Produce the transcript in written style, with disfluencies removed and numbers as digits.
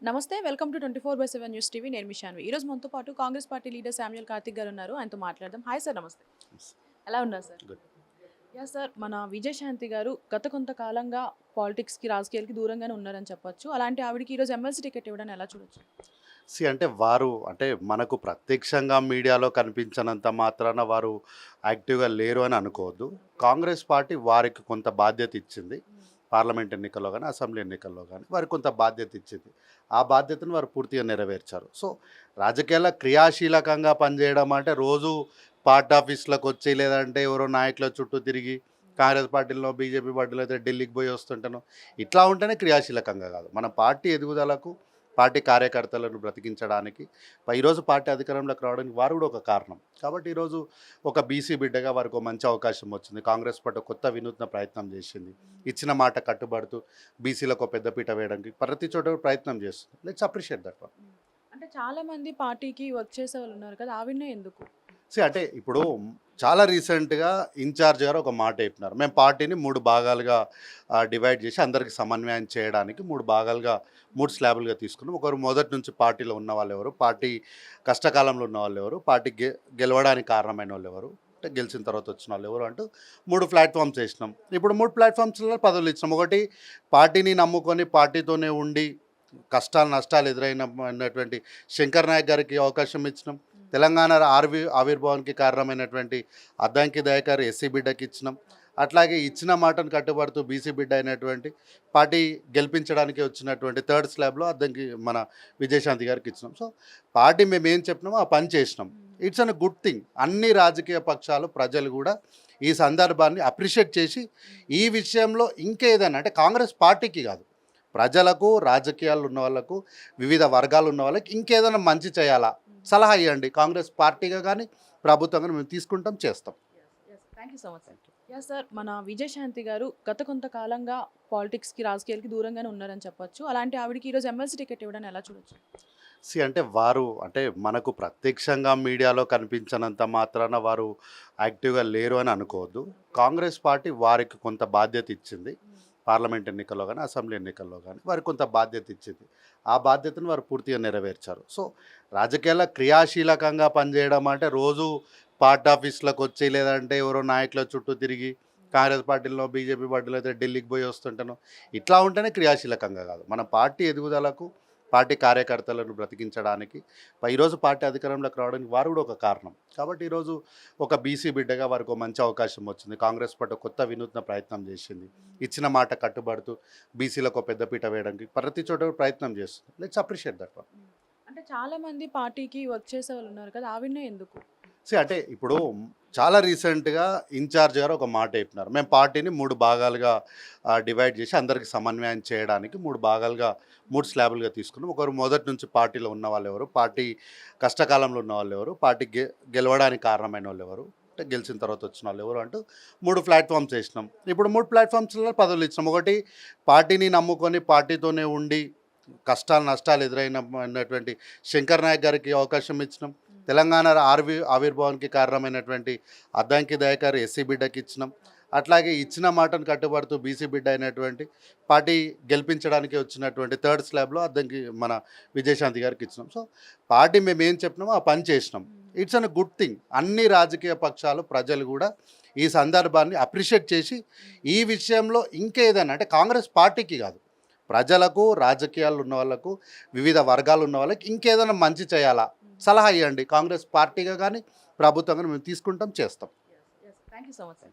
నమస్తే welcome to 24/7 news TV నేను మీ శాన్వి. ఈ రోజు మనతో పాటు Congress party leader Samuel Karthik గారు ఉన్నారు. ఆయనతో మాట్లాడదాం. హాయ్ సార్, నమస్తే. ఎలా ఉన్నారు సార్? గుడ్. యా సార్, మన విజయశాంతి గారు గత కొంతకాలంగా పాలిటిక్స్కి రాజకీయాలకి దూరంగానే ఉన్నారని చెప్పొచ్చు. అలాంటి ఆవిడకి ఈరోజు ఎమ్మెల్సీ టికెట్ ఇవ్వడం ఎలా చూడొచ్చు? అంటే వారు మనకు ప్రత్యక్షంగా మీడియాలో కనిపించనంత మాత్రాన వారు యాక్టివ్‌గా లేరు అని అనుకోవద్దు. కాంగ్రెస్ పార్టీ వారికి కొంత బాధ్యత ఇచ్చింది. పార్లమెంట్ ఎన్నికల్లో గానీ, అసెంబ్లీ ఎన్నికల్లో గానీ వారికి కొంత బాధ్యత ఇచ్చింది. ఆ బాధ్యతను వారు పూర్తిగా నెరవేర్చారు. సో, రాజకీయాల్లో క్రియాశీలకంగా పనిచేయడం అంటే రోజు పార్టీ ఆఫీస్‌లకొచ్చి లేదంటే ఎవరో నాయకుల చుట్టూ తిరిగి కాంగ్రెస్ పార్టీలో, బీజేపీ పార్టీలో అయితే ఢిల్లీకి పోయి వస్తుంటాను. ఇట్లా ఉంటేనే క్రియాశీలకంగా కాదు. మన పార్టీ ఎదుగుదలకు, పార్టీ కార్యకర్తలను బ్రతికించడానికి ఈరోజు పార్టీ అధికారంలోకి రావడానికి వారు కూడా ఒక కారణం. కాబట్టి ఈరోజు ఒక బీసీ బిడ్డగా వారికి ఒక మంచి అవకాశం వచ్చింది. కాంగ్రెస్ పార్టీ కొత్త వినూత్న ప్రయత్నం చేసింది. ఇచ్చిన మాట కట్టుబడుతూ బీసీలకు పెద్దపీట వేయడానికి ప్రతి చోట ప్రయత్నం చేస్తుంది. Let's appreciate that one. అంటే చాలా మంది పార్టీకి వర్క్ చేసే వాళ్ళు ఉన్నారు కదా, ఆవిడనే ఎందుకు? ఇప్పుడు చాలా రీసెంట్గా ఇన్ఛార్జ్ గారు ఒక మాట చెప్పినారు. మేము పార్టీని 3 భాగాలుగా డివైడ్ చేసి అందరికి సమన్వయం చేయడానికి 3 భాగాలుగా 3 స్లాబులుగా తీసుకున్నాం. ఒకరు మొదటి నుంచి పార్టీలో ఉన్న వాళ్ళు ఎవరు, పార్టీ కష్టకాలంలో ఉన్న వాళ్ళు ఎవరు, పార్టీ గెలవడానికి కారణమైన వాళ్ళు ఎవరు, అంటే గెలిచిన తర్వాత వచ్చిన వాళ్ళు ఎవరు అంటూ 3 ప్లాట్ఫామ్స్ వేసినాం. ఇప్పుడు 3 ప్లాట్ఫామ్స్లో పదవులు ఇచ్చినాం. ఒకటి, పార్టీని నమ్ముకొని పార్టీతోనే ఉండి కష్టాలు నష్టాలు ఎదురైనటువంటి శంకర్ నాయక్ గారికి అవకాశం ఇచ్చినాం. తెలంగాణ ఆవిర్భావానికి కారణమైనటువంటి అద్దంకి దయాకర్ ఎస్సీ బిడ్డకి ఇచ్చినాం. అట్లాగే ఇచ్చిన మాటను కట్టుబడుతూ బీసీ బిడ్డ అయినటువంటి పార్టీ గెలిపించడానికి వచ్చినటువంటి థర్డ్ స్లాబ్లో అద్దంకి మన విజయశాంతి గారికి ఇచ్చినాం. సో పార్టీ మేము ఏం చెప్పినామో ఆ పని చేసినాం. It's an good thing. అన్ని రాజకీయ పక్షాలు, ప్రజలు కూడా ఈ సందర్భాన్ని అప్రిషియేట్ చేసి ఈ విషయంలో ఇంకేదైనా అంటే కాంగ్రెస్ పార్టీకి కాదు, ప్రజలకు, రాజకీయాలు ఉన్న వాళ్ళకు, వివిధ వర్గాలు ఉన్న వాళ్ళకి ఇంకేదైనా మంచి చేయాలా సలహా ఇవ్వండి. కాంగ్రెస్ పార్టీగా కానీ ప్రభుత్వంగా మేము తీసుకుంటాం, చేస్తాం. Thank you so much sir. Yeah sir, మన విజయశాంతి గారు గత కొంతకాలంగా పాలిటిక్స్కి రాజకీయాలకి దూరంగానే ఉన్నారని చెప్పొచ్చు. అలాంటి ఆవిడకి ఈరోజు ఎమ్మెల్సీ టికెట్ ఇవ్వడం ఎలా చూడొచ్చు? వారు మనకు ప్రత్యక్షంగా మీడియాలో కనిపించనంత మాత్రాన వారు యాక్టివ్గా లేరు అని అనుకోవద్దు. కాంగ్రెస్ పార్టీ వారికి కొంత బాధ్యత ఇచ్చింది. పార్లమెంట్ ఎన్నికల్లో కానీ, అసెంబ్లీ ఎన్నికల్లో కానీ వారికి కొంత బాధ్యత ఇచ్చింది. ఆ బాధ్యతను వారు పూర్తిగా నెరవేర్చారు. సో, రాజకీయాల్లో క్రియాశీలకంగా పనిచేయడం అంటే రోజు పార్టీ ఆఫీస్‌లకు వచ్చి లేదంటే ఎవరో నాయకుల చుట్టూ తిరిగి కాంగ్రెస్ పార్టీలో, బీజేపీ పార్టీలో అయితే ఢిల్లీకి పోయి వస్తుంటాను. ఇట్లా ఉంటేనే క్రియాశీలకంగా కాదు. మన పార్టీ ఎదుగుదలకు, పార్టీ కార్యకర్తలను బ్రతికించడానికి ఈరోజు పార్టీ అధికారంలోకి రావడానికి వారు కూడా ఒక కారణం. కాబట్టి ఈరోజు ఒక బీసీ బిడ్డగా వారికి ఒక మంచి అవకాశం వచ్చింది. కాంగ్రెస్ పార్టీ కొత్త వినూత్న ప్రయత్నం చేసింది. ఇచ్చిన మాట కట్టుబడుతూ బీసీలకు పెద్దపీట వేయడానికి ప్రతి చోట ప్రయత్నం చేస్తుంది. Let's appreciate that one. అంటే చాలా మంది పార్టీకి వర్క్ చేసే వాళ్ళు ఉన్నారు కదా, ఆవిడనే ఎందుకు? ఇప్పుడు చాలా రీసెంట్గా ఇన్ఛార్జ్ గారు ఒక మాట చెప్పినారు. మేము పార్టీని 3 భాగాలుగా డివైడ్ చేసి అందరికి సమన్వయం చేయడానికి 3 భాగాలుగా 3 స్లాబులుగా తీసుకున్నాం. ఒకరు మొదటి నుంచి పార్టీలో ఉన్న వాళ్ళు ఎవరు, పార్టీ కష్టకాలంలో ఉన్న వాళ్ళు ఎవరు, పార్టీ గెలవడానికి కారణమైన వాళ్ళు ఎవరు, అంటే గెలిచిన తర్వాత వచ్చిన వాళ్ళు ఎవరు అంటూ 3 ప్లాట్ఫామ్స్ వేసినాం. ఇప్పుడు 3 ప్లాట్ఫామ్స్లో పదవులు ఇచ్చినాం. ఒకటి, పార్టీని నమ్ముకొని పార్టీతోనే ఉండి కష్టాలు నష్టాలు ఎదురైనటువంటి శంకర్ నాయక్ గారికి అవకాశం ఇచ్చినాం. తెలంగాణ ఆవిర్భావానికి కారణమైనటువంటి అద్దంకి దయాకర్ ఎస్సీ బిడ్డకి ఇచ్చినాం. అట్లాగే ఇచ్చిన మాటను కట్టుబడుతూ బీసీ బిడ్డ అయినటువంటి పార్టీ గెలిపించడానికి వచ్చినటువంటి థర్డ్ స్లాబ్లో అద్దంకి మన విజయశాంతి గారికి ఇచ్చినాం. సో పార్టీ మేము ఏం చెప్పినామో ఆ పని చేసినాం. It's an good thing. అన్ని రాజకీయ పక్షాలు, ప్రజలు కూడా ఈ సందర్భాన్ని అప్రిషియేట్ చేసి ఈ విషయంలో ఇంకేదైనా అంటే కాంగ్రెస్ పార్టీకి కాదు, ప్రజలకు, రాజకీయాలు ఉన్న వాళ్ళకు, వివిధ వర్గాలు ఉన్న వాళ్ళకి ఇంకేదైనా మంచి చేయాలా సలహా ఇవ్వండి. కాంగ్రెస్ పార్టీగా కానీ ప్రభుత్వంగా మేము తీసుకుంటాం, చేస్తాం. Thank you so much sir.